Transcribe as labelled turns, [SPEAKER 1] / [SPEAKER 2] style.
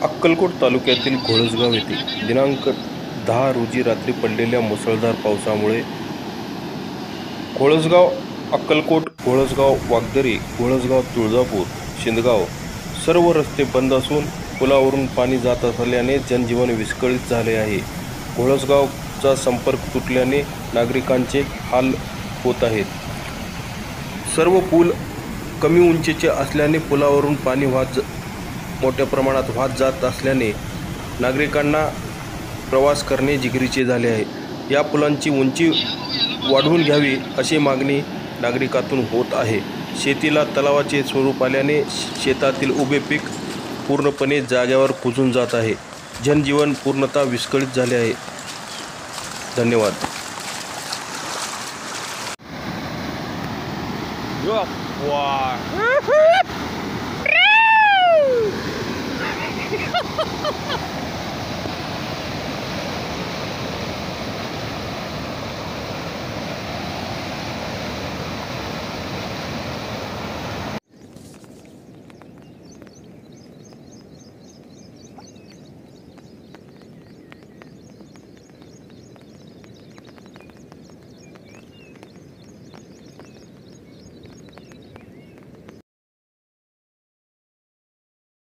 [SPEAKER 1] अक्कलकोट तालुक्यातील घोळसगाव येथे दिनांक 10 रोजी रात्री पडलेल्या मुसळधार पावसामुळे घोळसगाव, अक्कलकोट, घोळसगाव, वागदरी, घोळसगाव, तुळजापूर, शिंदगाव सर्व रस्ते बंद असून पुलावरून पाणी जात असल्याने जनजीवन विस्कळीत झाले आहे. घोळसगावचा संपर्क तुटल्याने नागरिकांचे हाल होत आहेत. सर्व पूल कमी उंचीचे असल्याने पुलावरून पाणी मोठ्या प्रमाणात वाहत जात असल्याने नागरिकांना प्रवास करणे जिकिरीचे झाले आहे. या पुलांची उंची वाढवून घ्यावी अशी मागणी नागरिकातून होत आहे. शेतीला तलावाचे स्वरूप आल्याने शेतातील उभे पीक पूर्णपणे जाग्यावर कुजून जात आहे. जनजीवन पूर्णतः विस्कळीत झाले आहे. धन्यवाद.
[SPEAKER 2] Wow.